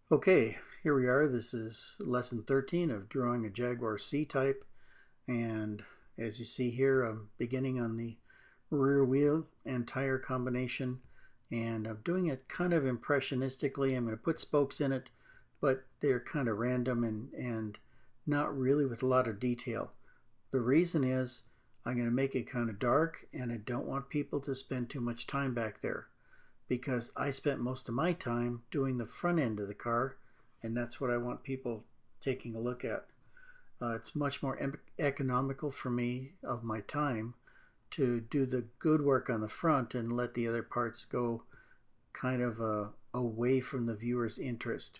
Okay, here we are. This is lesson 13 of drawing a Jaguar C-Type, and as you see here, I'm beginning on the rear wheel and tire combination, and I'm doing it kind of impressionistically. I'm going to put spokes in it, but they're kind of random and not really with a lot of detail. The reason is I'm going to make it kind of dark, and I don't want people to spend too much time back there, because I spent most of my time doing the front end of the car, and that's what I want people taking a look at. It's much more economical for me of my time to do the good work on the front and let the other parts go kind of away from the viewer's interest.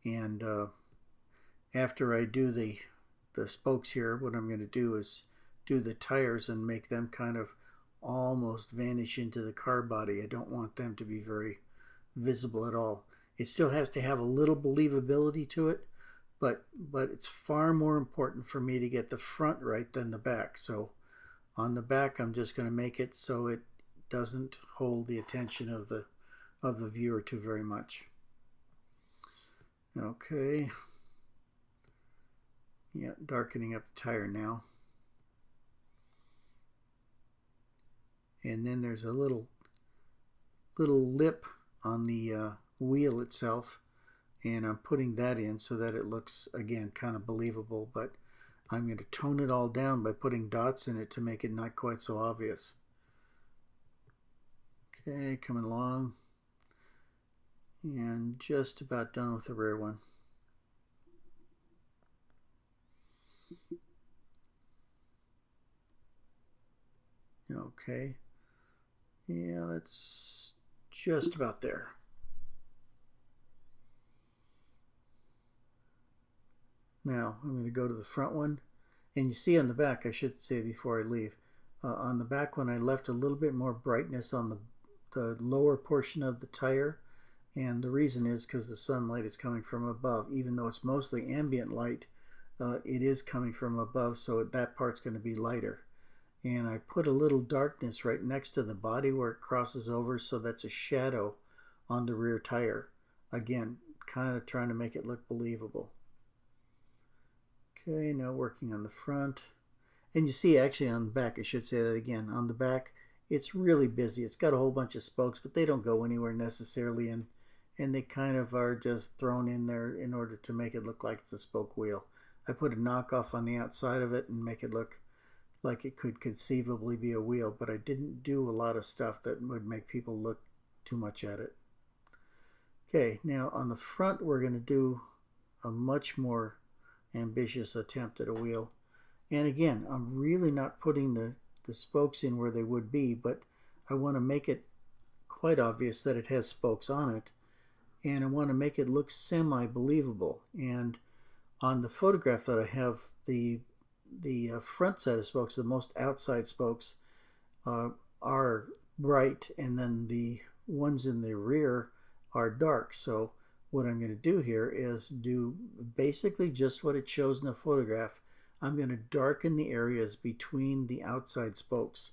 And after I do the spokes here, what I'm going to do is do the tires and make them kind of almost vanish into the car body. I don't want them to be very visible at all. It still has to have a little believability to it, but it's far more important for me to get the front right than the back. So on the back, I'm just going to make it so it doesn't hold the attention of the viewer too very much. Okay. Yeah, darkening up the tire now. And then there's a little lip on the wheel itself, and I'm putting that in so that it looks, again, kind of believable, but I'm going to tone it all down by putting dots in it to make it not quite so obvious. Okay, coming along, and just about done with the rear one. Okay, yeah, that's just about there. Now I'm going to go to the front one, and you see on the back, I should say before I leave, on the back one I left a little bit more brightness on the lower portion of the tire, and the reason is because the sunlight is coming from above. Even though it's mostly ambient light, it is coming from above, so that part's going to be lighter. And I put a little darkness right next to the body where it crosses over, so that's a shadow on the rear tire. Again, kind of trying to make it look believable. Okay, now working on the front. And you see actually on the back, I should say that again, on the back, it's really busy. It's got a whole bunch of spokes, but they don't go anywhere necessarily, and they kind of are just thrown in there in order to make it look like it's a spoke wheel. I put a knockoff on the outside of it and make it look like it could conceivably be a wheel, but I didn't do a lot of stuff that would make people look too much at it. Okay, now on the front we're going to do a much more ambitious attempt at a wheel. And again, I'm really not putting the spokes in where they would be, but I want to make it quite obvious that it has spokes on it, and I want to make it look semi-believable. And on the photograph that I have, the front set of spokes, the most outside spokes, are bright, and then the ones in the rear are dark. So what I'm going to do here is do basically just what it shows in the photograph. I'm going to darken the areas between the outside spokes,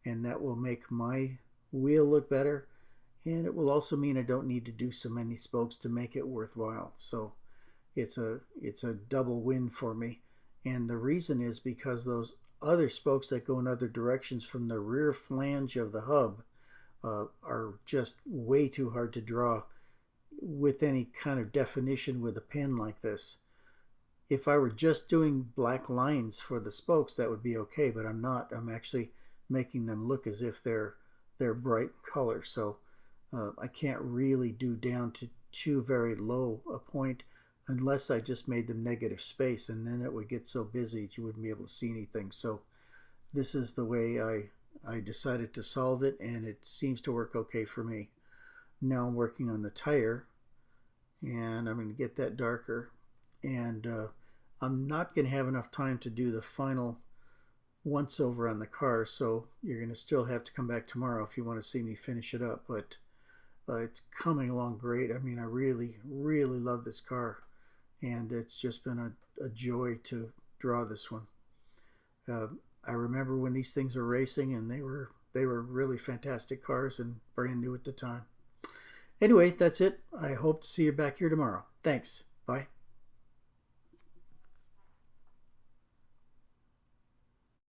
and that will make my wheel look better, and it will also mean I don't need to do so many spokes to make it worthwhile. So it's a double win for me. And the reason is because those other spokes that go in other directions from the rear flange of the hub are just way too hard to draw with any kind of definition with a pen like this. If I were just doing black lines for the spokes, that would be okay, but I'm not. I'm actually making them look as if they're bright color. So I can't really do down to too very low a point unless I just made them negative space, and then it would get so busy that you wouldn't be able to see anything. So this is the way I decided to solve it, and it seems to work okay for me. Now I'm working on the tire, and I'm going to get that darker, and I'm not going to have enough time to do the final once over on the car, so you're going to still have to come back tomorrow if you want to see me finish it up. But it's coming along great. I mean, I really love this car, and it's just been a joy to draw this one. I remember when these things were racing, and they were really fantastic cars and brand new at the time. Anyway, that's it. I hope to see you back here tomorrow. Thanks. Bye.